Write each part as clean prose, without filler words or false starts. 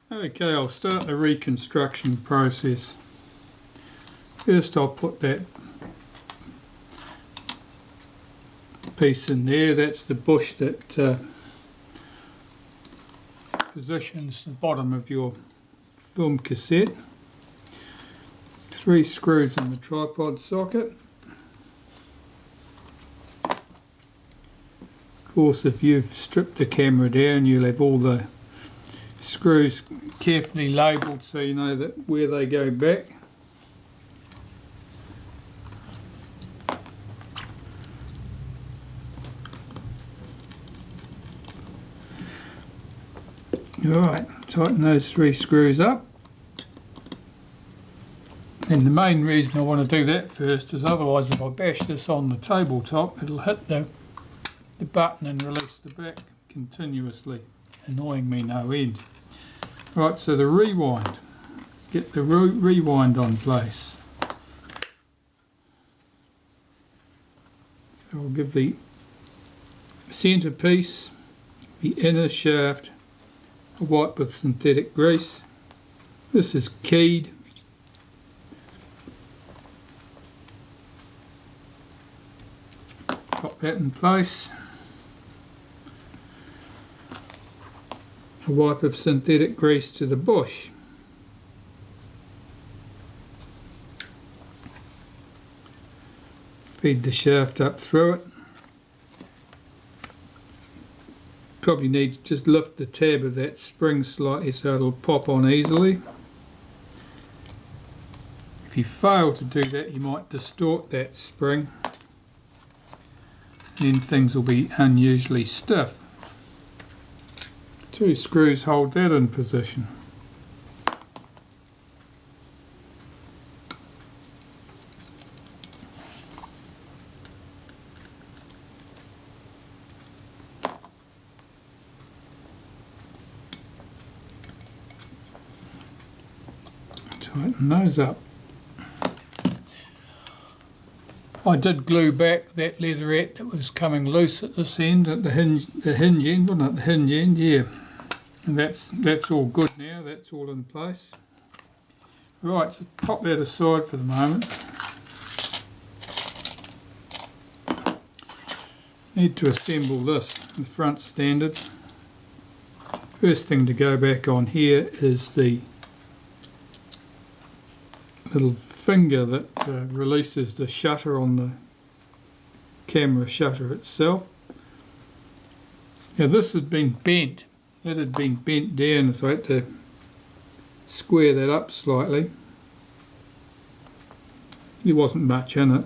Okay, I'll start the reconstruction process. First I'll put that piece in there. That's the bush that positions the bottom of your film cassette. 3 screws in the tripod socket. Of course, if you've stripped the camera down, you'll have all the screws carefully labelled so you know that where they go back. Alright, tighten those 3 screws up. And the main reason I want to do that first is otherwise if I bash this on the tabletop it'll hit the button and release the back continuously, annoying me no end. Right, so the rewind. Let's get the rewind on place. So we'll give the centre piece, the inner shaft, a wipe with synthetic grease. This is keyed. Pop that in place. A wipe of synthetic grease to the bush. Feed the shaft up through it. Probably need to just lift the tab of that spring slightly so it'll pop on easily. If you fail to do that, you might distort that spring. Then things will be unusually stiff. 2 screws hold that in position. Tighten those up. I did glue back that leatherette that was coming loose at this end, at the hinge end, wasn't it? The hinge end, yeah. And that's all good now, that's all in place. Right, so pop that aside for the moment. Need to assemble this, the front standard. First thing to go back on here is the little finger that releases the shutter on the camera shutter itself. Now this had been bent. That had been bent down, so I had to square that up slightly. There wasn't much in it.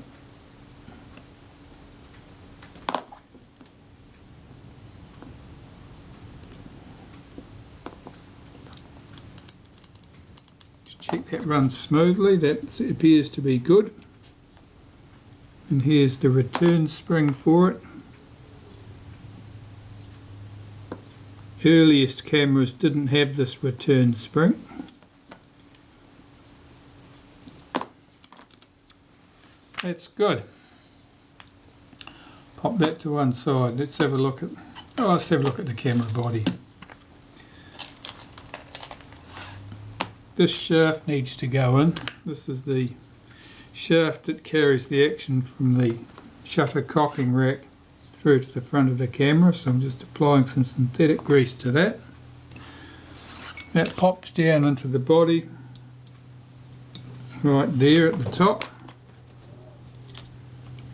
Just check that runs smoothly. That appears to be good. And here's the return spring for it. Earliest cameras didn't have this return spring. That's good. Pop that to one side. Let's have a look at the camera body. This shaft needs to go in. This is the shaft that carries the action from the shutter cocking rack through to the front of the camera, so I'm just applying some synthetic grease to that. That pops down into the body right there at the top.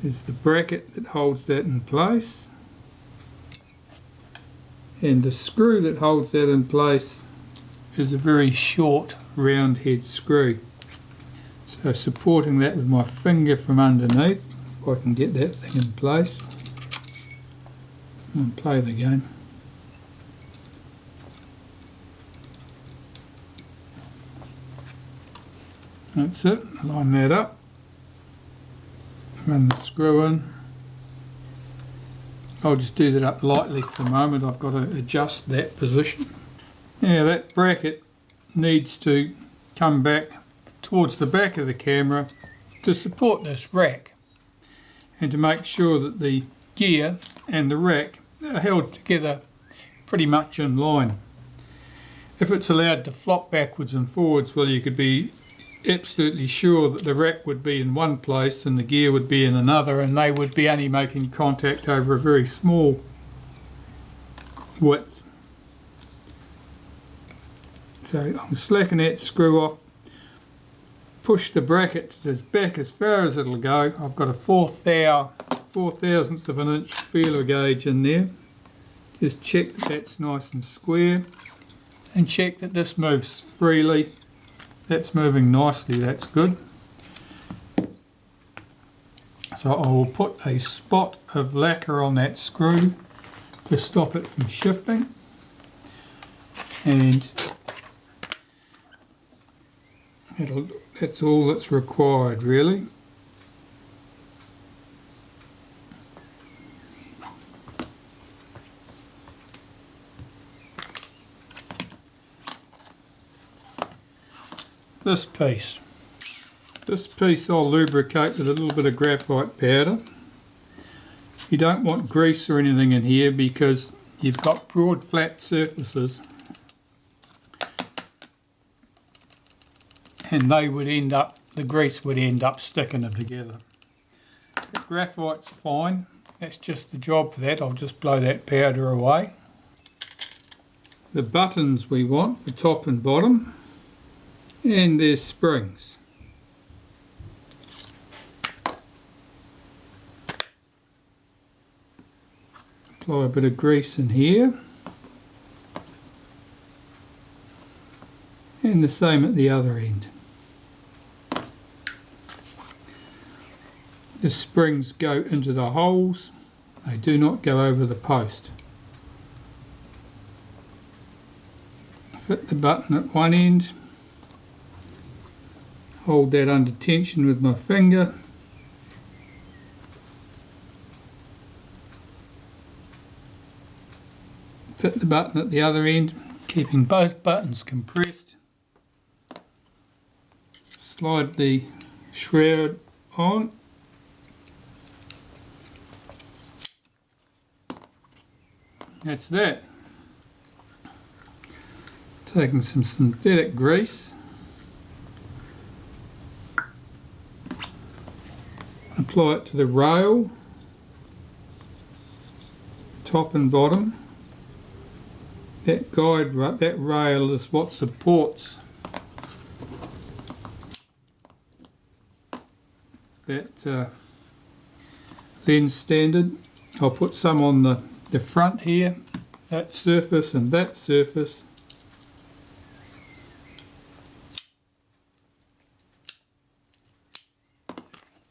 Is the bracket that holds that in place, and the screw that holds that in place is a very short round head screw. So supporting that with my finger from underneath, if I can get that thing in place. And play the game. That's it, line that up, run the screw in. I'll just do that up lightly for the moment. I've got to adjust that position. Now that bracket needs to come back towards the back of the camera to support this rack and to make sure that the gear and the rack are held together pretty much in line. If it's allowed to flop backwards and forwards, well, you could be absolutely sure that the rack would be in one place and the gear would be in another, and they would be only making contact over a very small width. So I'm slacking that screw off, push the bracket back as far as it'll go. I've got a 4/1000th of an inch feeler gauge in there. Just check that that's nice and square, and check that this moves freely. That's moving nicely, that's good. So I will put a spot of lacquer on that screw to stop it from shifting, and that's all that's required really. This piece I'll lubricate with a little bit of graphite powder. You don't want grease or anything in here because you've got broad flat surfaces, and the grease would end up sticking them together. The graphite's fine, that's just the job for that. I'll just blow that powder away. The buttons we want for top and bottom, and there's springs. Apply a bit of grease in here, and the same at the other end. The springs go into the holes, they do not go over the post. Fit the button at one end, hold that under tension with my finger, fit the button at the other end, keeping both buttons compressed. Slide the shroud on. That's that. Taking some synthetic grease, apply it to the rail, top and bottom. That rail is what supports that lens standard. I'll put some on the front here, that surface and that surface.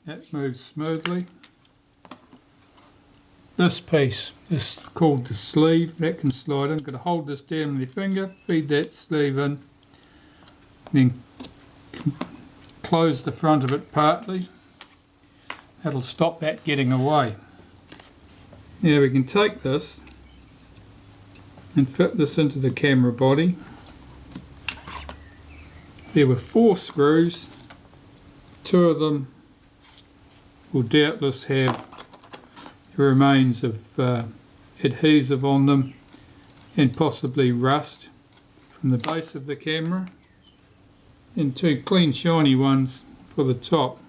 That moves smoothly. This piece is called the sleeve, that can slide in. I'm going to hold this down with your finger, feed that sleeve in, then close the front of it partly. That'll stop that getting away. Now we can take this and fit this into the camera body. There were 4 screws, 2 of them will doubtless have the remains of adhesive on them and possibly rust from the base of the camera, and 2 clean shiny ones for the top.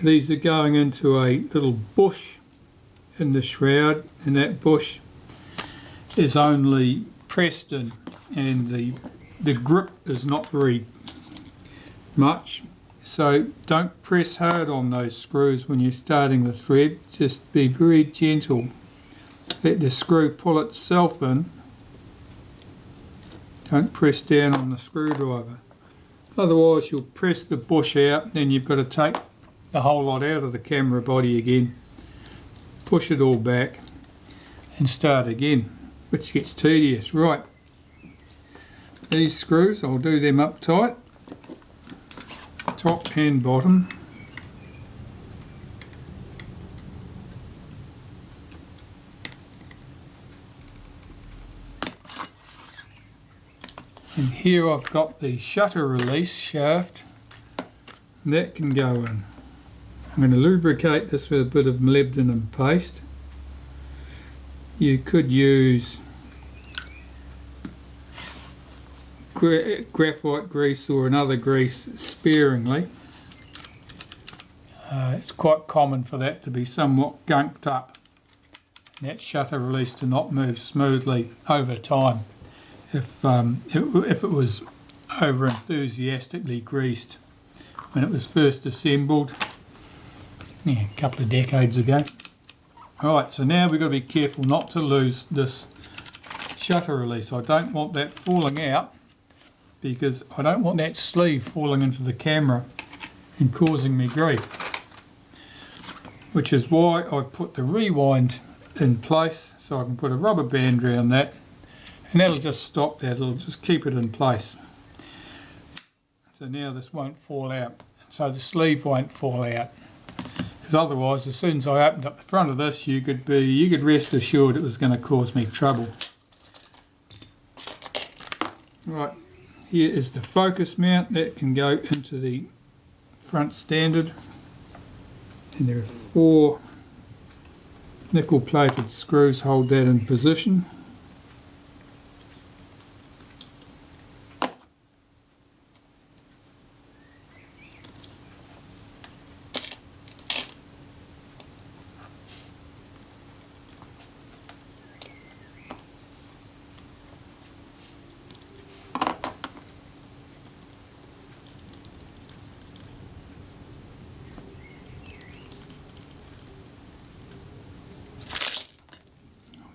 These are going into a little bush in the shroud, and that bush is only pressed in, and the grip is not very much. So don't press hard on those screws when you're starting the thread, just be very gentle. Let the screw pull itself in. Don't press down on the screwdriver. Otherwise you'll press the bush out, then you've got to take the whole lot out of the camera body again, push it all back and start again, which gets tedious. Right, these screws, I'll do them up tight. Top and bottom. And here I've got the shutter release shaft, that can go in. I'm going to lubricate this with a bit of molybdenum paste. You could use graphite grease or another grease sparingly. It's quite common for that to be somewhat gunked up, and that shutter release to not move smoothly over time if it was over enthusiastically greased when it was first assembled, a couple of decades ago. Alright, so now we've got to be careful not to lose this shutter release. I don't want that falling out, because I don't want that sleeve falling into the camera and causing me grief. Which is why I put the rewind in place, so I can put a rubber band around that, and that'll just stop that, it'll just keep it in place. So now this won't fall out, so the sleeve won't fall out. Because otherwise, as soon as I opened up the front of this, you could rest assured it was going to cause me trouble. Right, here is the focus mount that can go into the front standard. And there are 4 nickel plated screws hold that in position.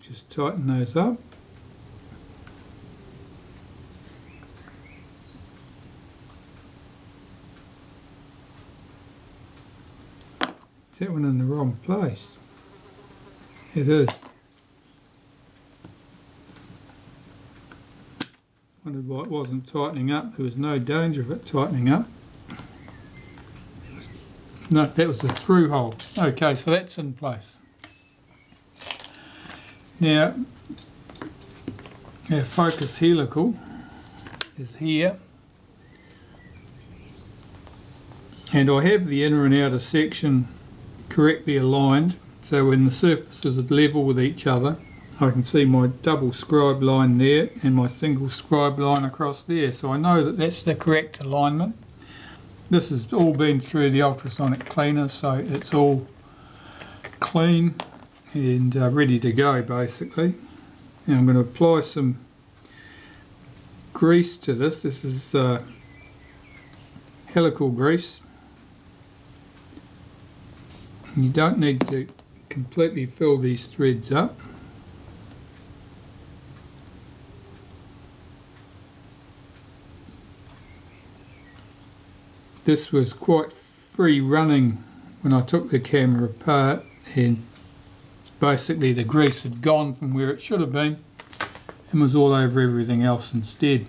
Just tighten those up. Is that one in the wrong place? It is. Wondered why it wasn't tightening up. There was no danger of it tightening up. No, that was the through hole. Okay, so that's in place. Now, our focus helical is here, and I have the inner and outer section correctly aligned, so when the surfaces are level with each other, I can see my double scribe line there and my single scribe line across there, so I know that that's the correct alignment. This has all been through the ultrasonic cleaner, so it's all clean and ready to go basically. Now I'm going to apply some grease to this. This is helical grease. You don't need to completely fill these threads up. This was quite free running when I took the camera apart, and basically the grease had gone from where it should have been and was all over everything else instead.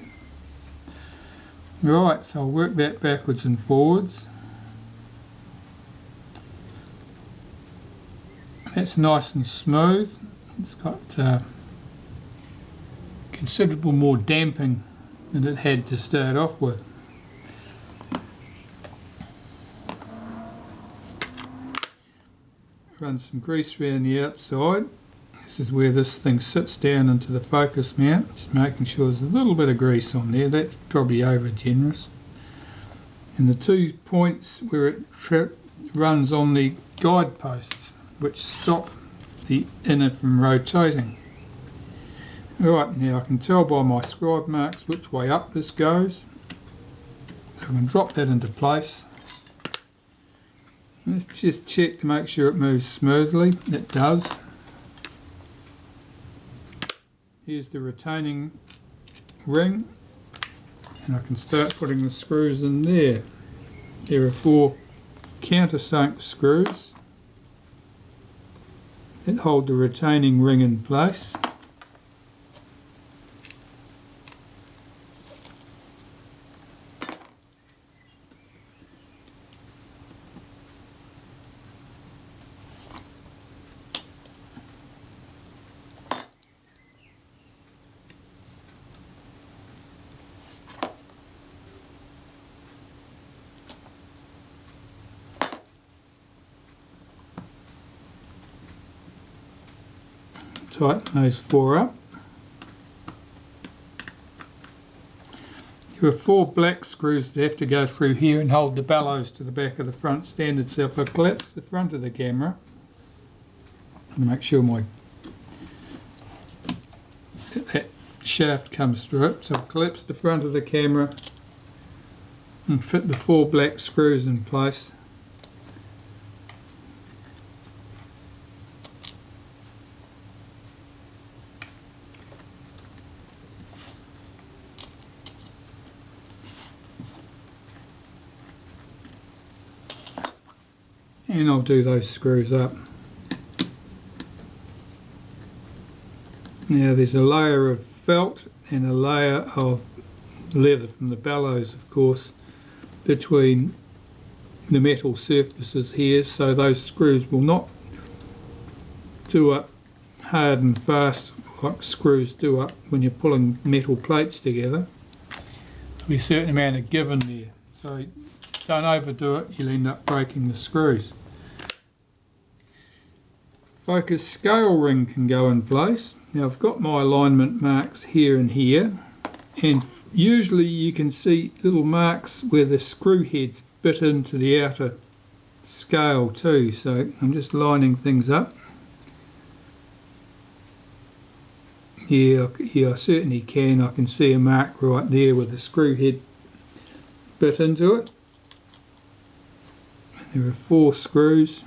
Right, so I'll work that backwards and forwards. That's nice and smooth. It's got considerable more damping than it had to start off with. Run some grease around the outside. This is where this thing sits down into the focus mount. Just making sure there's a little bit of grease on there. That's probably over generous. And the 2 points where it runs on the guide posts, which stop the inner from rotating. Right, now I can tell by my scribe marks which way up this goes. So I can drop that into place. Let's just check to make sure it moves smoothly. It does. Here's the retaining ring, and I can start putting the screws in there. There are 4 countersunk screws that hold the retaining ring in place. tighten those 4 up. There are 4 black screws that have to go through here and hold the bellows to the back of the front standard. So if I collapse the front of the camera, and make sure that shaft comes through it. So I'll collapse the front of the camera and fit the 4 black screws in place. And I'll do those screws up. Now there's a layer of felt and a layer of leather from the bellows, of course, between the metal surfaces here, so those screws will not do up hard and fast like screws do up when you're pulling metal plates together. There'll be a certain amount of give in there, so don't overdo it, you'll end up breaking the screws. Focus scale ring can go in place. Now I've got my alignment marks here and here, and usually you can see little marks where the screw heads bit into the outer scale too, so I'm just lining things up. Yeah, I certainly can. I can see a mark right there where the screw head bit into it. There are 4 screws.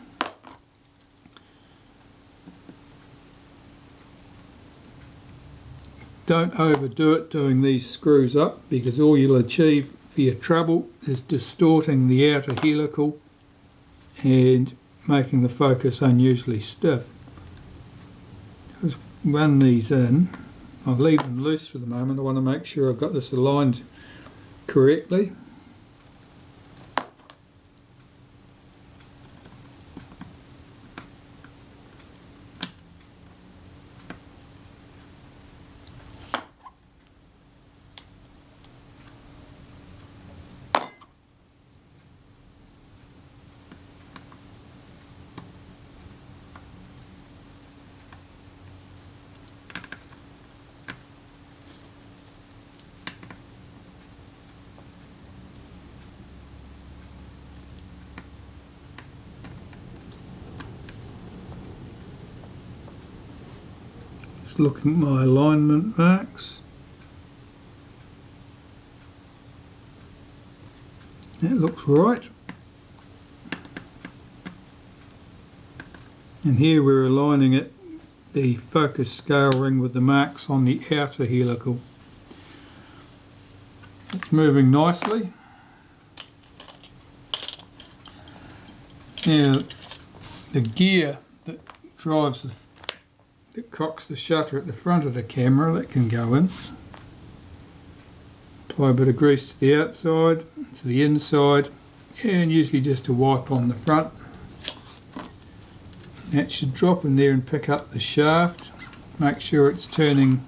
Don't overdo it doing these screws up, because all you'll achieve for your trouble is distorting the outer helical and making the focus unusually stiff. Just run these in. I'll leave them loose for the moment. I want to make sure I've got this aligned correctly. Looking at my alignment marks. That looks right. And here we're aligning it, the focus scale ring, with the marks on the outer helical. It's moving nicely. Now the gear that drives that cocks the shutter at the front of the camera, that can go in. Apply a bit of grease to the outside, to the inside, and usually just a wipe on the front. That should drop in there and pick up the shaft. Make sure it's turning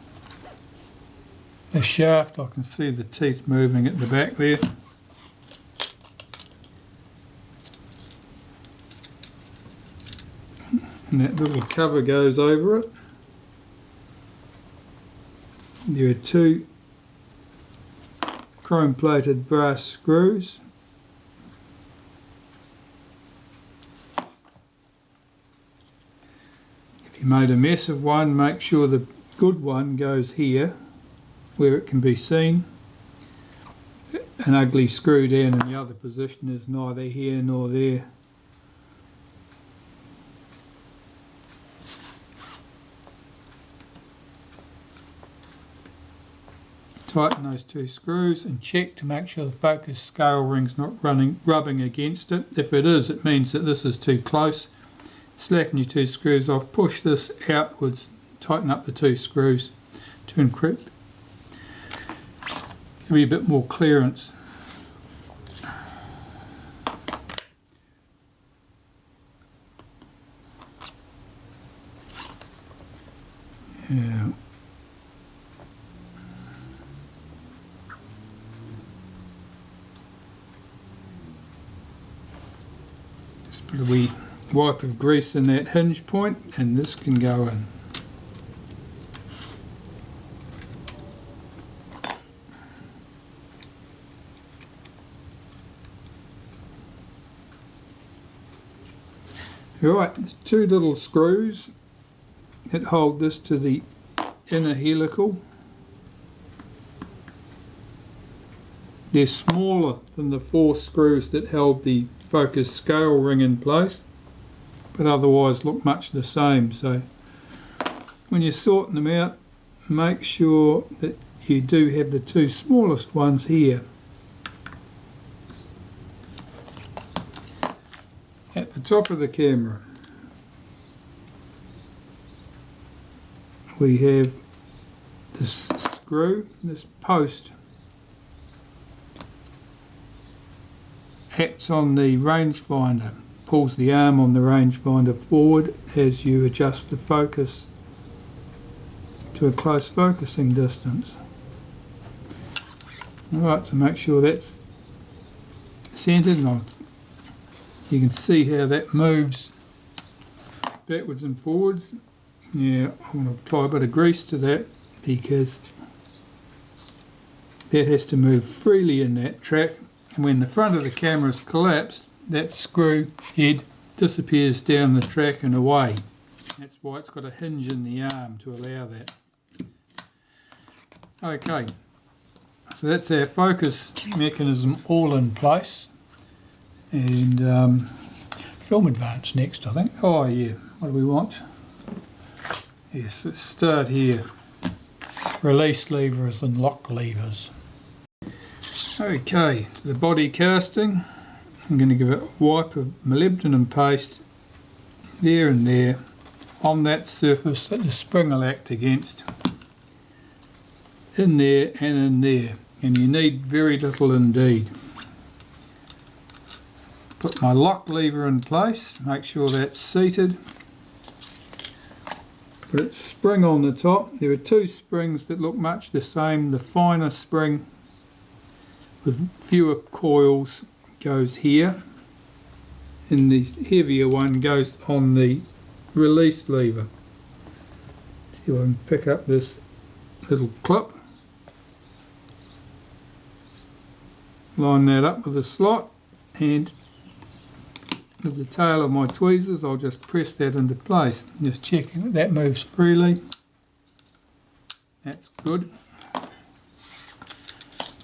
the shaft. I can see the teeth moving at the back there. And that little cover goes over it. There are 2 chrome plated brass screws. If you made a mess of one, make sure the good one goes here where it can be seen. An ugly screw down in the other position is neither here nor there. Tighten those 2 screws and check to make sure the focus scale ring's not rubbing against it. If it is, it means that this is too close. Slacken your 2 screws off, push this outwards, tighten up the 2 screws to encrypt. Give you a bit more clearance. Yeah. Just put a wee wipe of grease in that hinge point, and this can go in. Right, there's two little screws that hold this to the inner helical. They're smaller than the 4 screws that held the focus scale ring in place, but otherwise look much the same. So when you're sorting them out, make sure that you do have the 2 smallest ones here. At the top of the camera we have this screw, this post acts on the rangefinder, pulls the arm on the rangefinder forward as you adjust the focus to a close focusing distance. Alright, so make sure that's centered, and you can see how that moves backwards and forwards. Now I'm going to apply a bit of grease to that because that has to move freely in that track, and when the front of the camera is collapsed, that screw head disappears down the track and away. That's why it's got a hinge in the arm to allow that. Okay, so that's our focus mechanism all in place. And film advance next, I think. Oh yeah, what do we want? Yes, let's start here. Release levers and lock levers. Okay, to the body casting, I'm going to give it a wipe of molybdenum paste there and there on that surface that the spring will act against. In there and in there, and you need very little indeed. Put my lock lever in place, make sure that's seated. Put its spring on the top. There are 2 springs that look much the same. The finer spring with fewer coils goes here, and the heavier one goes on the release lever. See if I can pick up this little clip. Line that up with a slot, and with the tail of my tweezers I'll just press that into place, just checking that moves freely. That's good.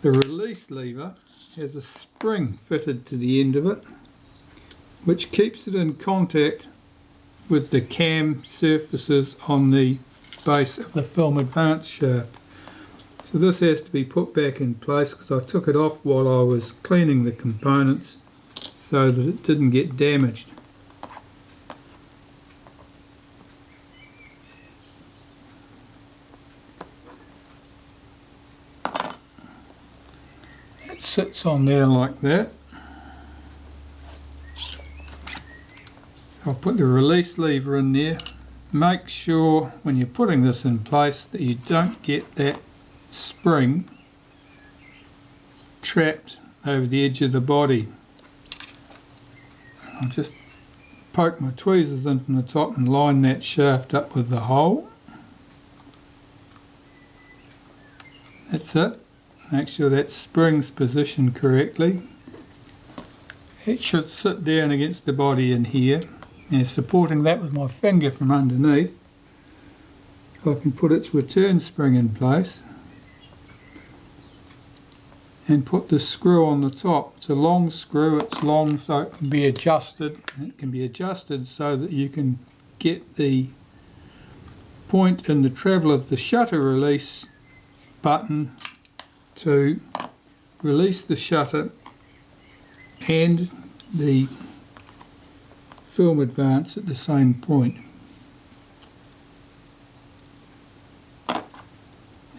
The release lever has a spring fitted to the end of it, which keeps it in contact with the cam surfaces on the base of the film advance shaft. So this has to be put back in place because I took it off while I was cleaning the components so that it didn't get damaged. It sits on there like that. So I'll put the release lever in there. Make sure when you're putting this in place that you don't get that spring trapped over the edge of the body. I'll just poke my tweezers in from the top and line that shaft up with the hole. That's it. Make sure that spring's positioned correctly. It should sit down against the body in here. Now, supporting that with my finger from underneath, I can put its return spring in place and put the screw on the top. It's a long screw, it's long so it can be adjusted. It can be adjusted so that you can get the point in the travel of the shutter release button to release the shutter and the film advance at the same point.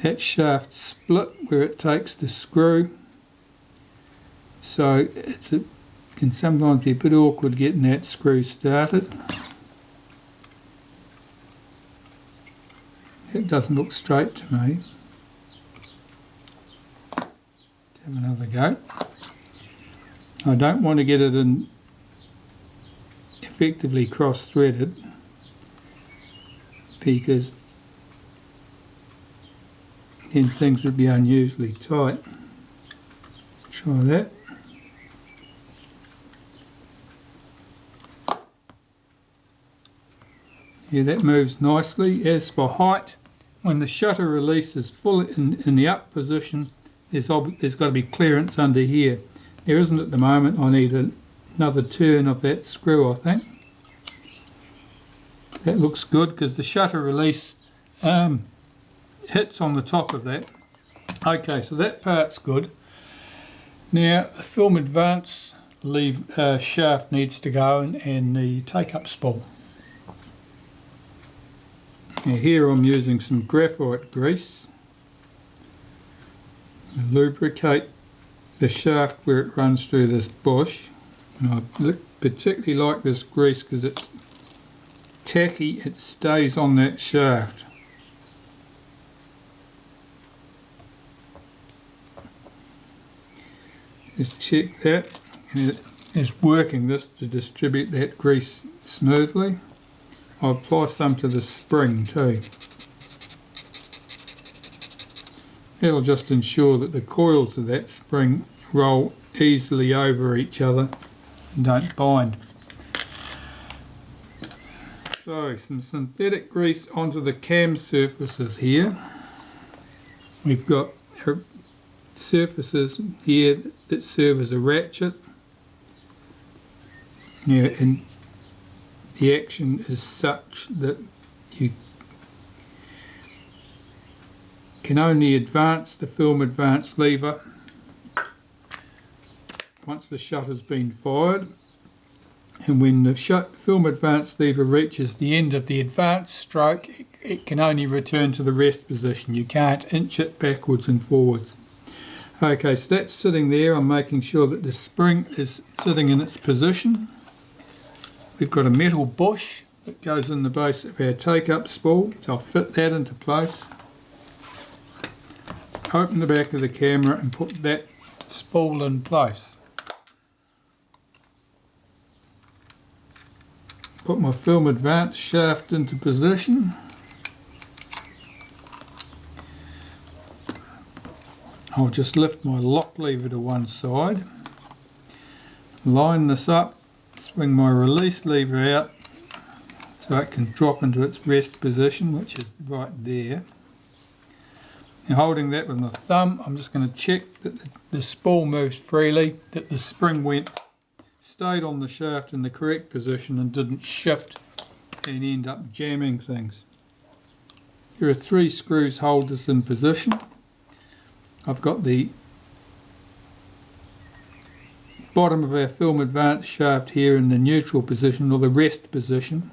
That shaft split where it takes the screw, so it can sometimes be a bit awkward getting that screw started. It doesn't look straight to me. Let's have another go. I don't want to get it in effectively cross-threaded because then things would be unusually tight. Let's try that. Yeah, that moves nicely. As for height, when the shutter release is full in the up position, there's got to be clearance under here. There isn't at the moment. I need another turn of that screw, I think. That looks good because the shutter release hits on the top of that. Okay, so that part's good. Now the film advance shaft needs to go in, and the take-up spool. Now here I'm using some graphite grease. Lubricate the shaft where it runs through this bush. And I particularly like this grease because it's tacky, it stays on that shaft. Just check that, and it is working this to distribute that grease smoothly. I'll apply some to the spring too. It'll just ensure that the coils of that spring roll easily over each other and don't bind. So some synthetic grease onto the cam surfaces here. We've got surfaces here that serve as a ratchet. Yeah, and the action is such that you can only advance the film advance lever once the shutter's been fired, and when the film advance lever reaches the end of the advance stroke, it can only return to the rest position. You can't inch it backwards and forwards. Okay, so that's sitting there. I'm making sure that the spring is sitting in its position. We've got a metal bush that goes in the base of our take-up spool, so I'll fit that into place. Open the back of the camera and put that spool in place. Put my film advance shaft into position. I'll just lift my lock lever to one side, line this up, swing my release lever out so it can drop into its rest position, which is right there. And holding that with my thumb, I'm just going to check that the spool moves freely, that the spring stayed on the shaft in the correct position and didn't shift and end up jamming things. Here are 3 screws hold this in position. I've got the bottom of our film advance shaft here in the neutral position, or the rest position.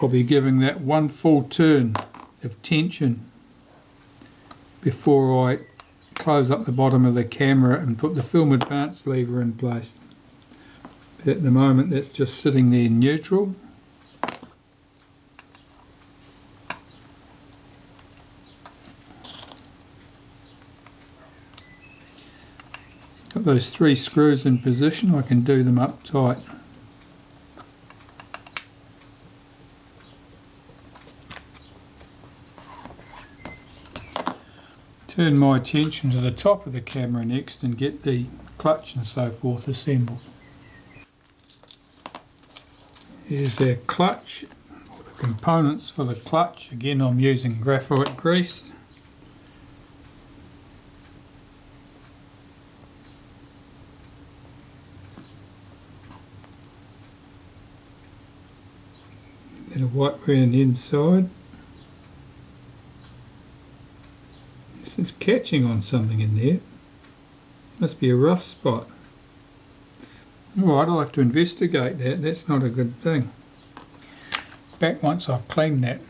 I'll be giving that one full turn of tension before I close up the bottom of the camera and put the film advance lever in place. But at the moment that's just sitting there neutral. Got those 3 screws in position, I can do them up tight. Turn my attention to the top of the camera next and get the clutch and so forth assembled. Here's our clutch, or the components for the clutch. Again, I'm using graphite grease. Then a white around the inside. It's catching on something in there. Must be a rough spot. Alright, I'll have to investigate that. That's not a good thing. Back once I've cleaned that